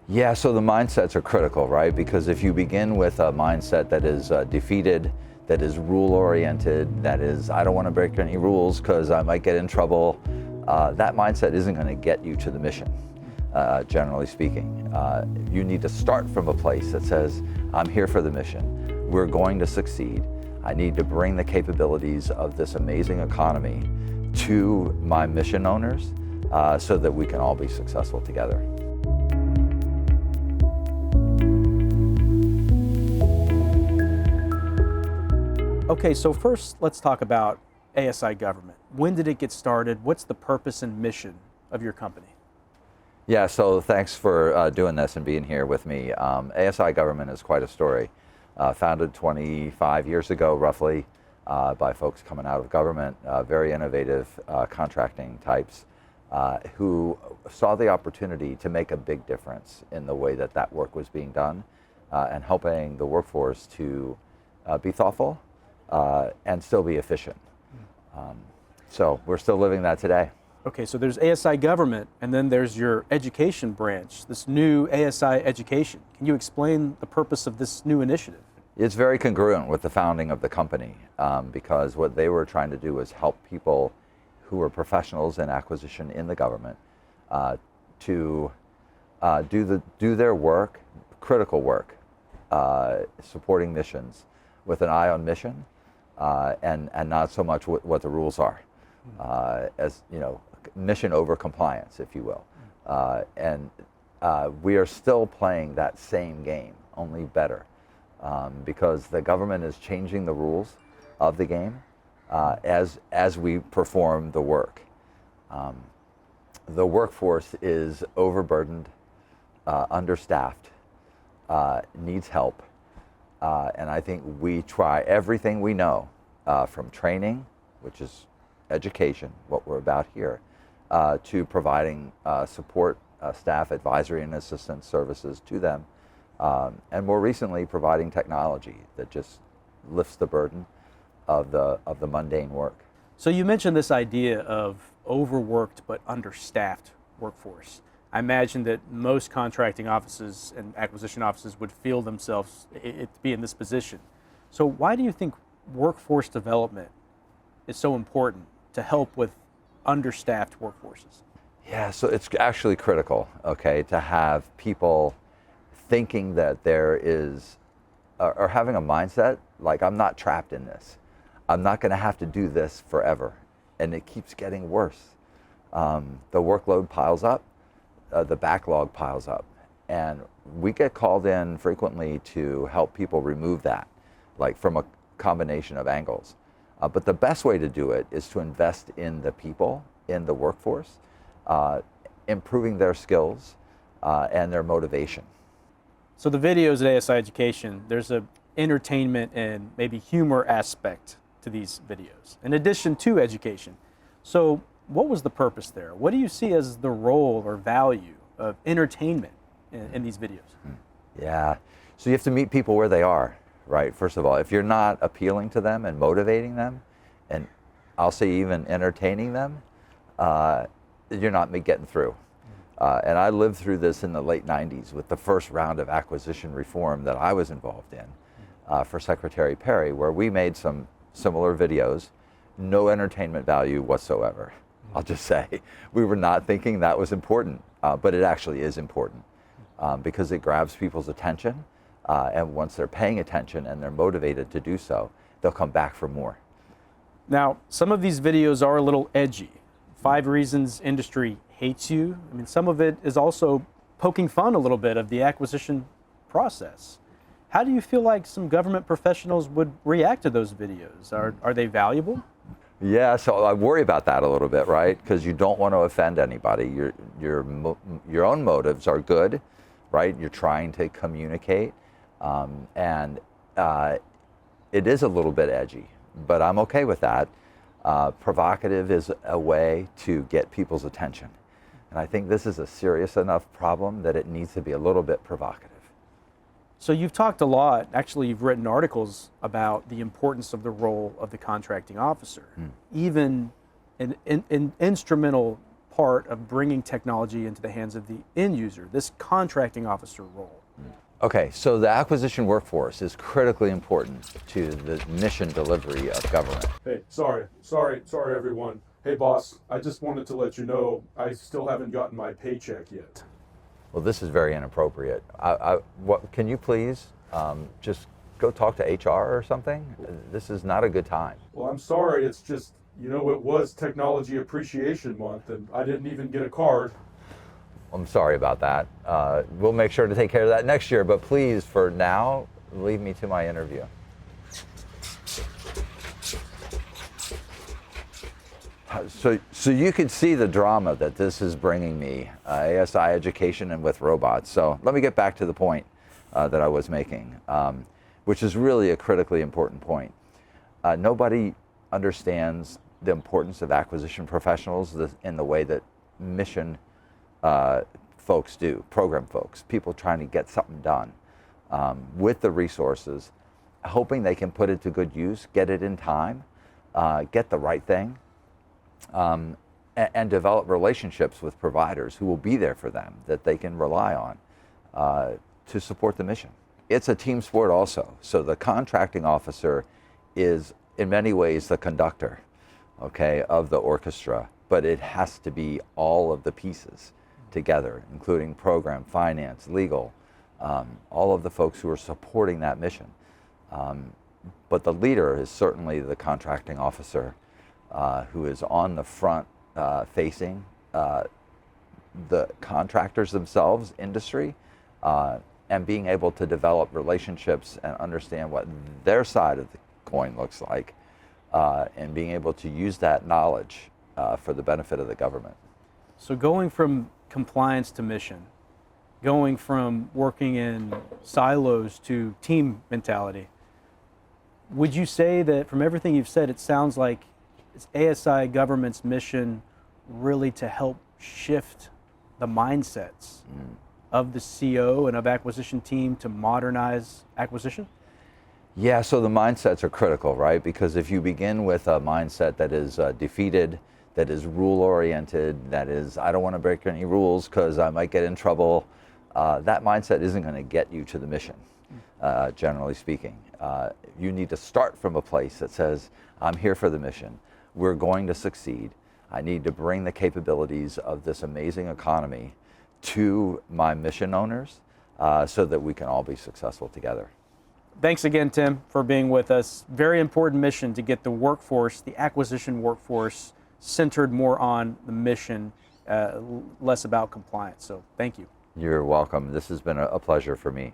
Yeah, so the mindsets are critical, right? Because if you begin with a mindset that is defeated, that is rule-oriented, that is, I don't want to break any rules because I might get in trouble, that mindset isn't going to get you to the mission, generally speaking. You need to start from a place that says, I'm here for the mission. We're going to succeed. I need to bring the capabilities of this amazing economy to my mission owners so that we can all be successful together. Okay, so first let's talk about ASI Government. When did it get started? What's the purpose and mission of your company? Yeah, so thanks for doing this and being here with me. ASI Government is quite a story. Founded 25 years ago, roughly, by folks coming out of government, very innovative contracting types who saw the opportunity to make a big difference in the way that that work was being done and helping the workforce to be thoughtful and still be efficient. So we're still living that today. Okay, so there's ASI Government, and then there's your education branch, this new ASI Education. Can you explain the purpose of this new initiative? It's very congruent with the founding of the company because what they were trying to do was help people who were professionals in acquisition in the government to do their work, critical work, supporting missions with an eye on mission and not so much what the rules are, as you know, mission over compliance, if you will. And we are still playing that same game, only better, because the government is changing the rules of the game as we perform the work. The workforce is overburdened, understaffed, needs help. And I think we try everything we know, from training, which is education, what we're about here, to providing support, staff, advisory and assistance services to them, and more recently providing technology that just lifts the burden of the mundane work. So you mentioned this idea of overworked but understaffed workforce. I imagine that most contracting offices and acquisition offices would feel themselves to be in this position. So why do you think workforce development is so important to help with understaffed workforces? Yeah, so it's actually critical, okay, to have people thinking that there is, or having a mindset like, I'm not trapped in this. I'm not going to have to do this forever. And it keeps getting worse. The workload piles up. The backlog piles up, and we get called in frequently to help people remove that, like from a combination of angles. But the best way to do it is to invest in the people, in the workforce, improving their skills and their motivation. So the videos at ASI Education, there's a entertainment and maybe humor aspect to these videos, in addition to education. So what was the purpose there? What do you see as the role or value of entertainment in these videos? Yeah, so you have to meet people where they are, right? First of all, if you're not appealing to them and motivating them, and I'll say even entertaining them, you're not getting through. And I lived through this in the late 90s with the first round of acquisition reform that I was involved in for Secretary Perry, where we made some similar videos, no entertainment value whatsoever. I'll just say, we were not thinking that was important, but it actually is important because it grabs people's attention, and once they're paying attention and they're motivated to do so, they'll come back for more. Now, some of these videos are a little edgy. 5 reasons industry hates you. I mean, some of it is also poking fun a little bit of the acquisition process. How do you feel like some government professionals would react to those videos? Are they valuable? Yeah, so I worry about that a little bit, right? Because you don't want to offend anybody. Your own motives are good, right? You're trying to communicate, and it is a little bit edgy, but I'm okay with that. Provocative is a way to get people's attention, and I think this is a serious enough problem that it needs to be a little bit provocative. So you've talked a lot, actually you've written articles about the importance of the role of the contracting officer, even in instrumental part of bringing technology into the hands of the end user, this contracting officer role? Okay, so the acquisition workforce is critically important to the mission delivery of government. Hey, sorry, everyone. Hey, boss, I just wanted to let you know I still haven't gotten my paycheck yet. Well, this is very inappropriate. Can you please just go talk to HR or something? This is not a good time. Well, I'm sorry, it's just, it was Technology Appreciation Month, and I didn't even get a card. I'm sorry about that. We'll make sure to take care of that next year, but please, for now, leave me to my interview. So you can see the drama that this is bringing me, ASI education and with robots. So let me get back to the point that I was making, which is really a critically important point. Nobody understands the importance of acquisition professionals in the way that mission folks do, program folks, people trying to get something done with the resources, hoping they can put it to good use, get it in time, get the right thing, and develop relationships with providers who will be there for them, that they can rely on to support the mission. It's a team sport also. So the contracting officer is in many ways the conductor, okay, of the orchestra, but it has to be all of the pieces together, including program, finance, legal, all of the folks who are supporting that mission. But the leader is certainly the contracting officer who is on the front facing the contractors themselves, industry, and being able to develop relationships and understand what their side of the coin looks like, and being able to use that knowledge for the benefit of the government. So going from compliance to mission, going from working in silos to team mentality, would you say that from everything you've said, it sounds like it's ASI Government's mission really to help shift the mindsets of the CO and of acquisition team to modernize acquisition? Yeah, so the mindsets are critical, right? Because if you begin with a mindset that is defeated, that is rule-oriented, that is, I don't want to break any rules because I might get in trouble, that mindset isn't going to get you to the mission, generally speaking. You need to start from a place that says, I'm here for the mission. We're going to succeed. I need to bring the capabilities of this amazing economy to my mission owners so that we can all be successful together. Thanks again, Tim, for being with us. Very important mission to get the workforce, the acquisition workforce, centered more on the mission, less about compliance. So thank you. You're welcome. This has been a pleasure for me.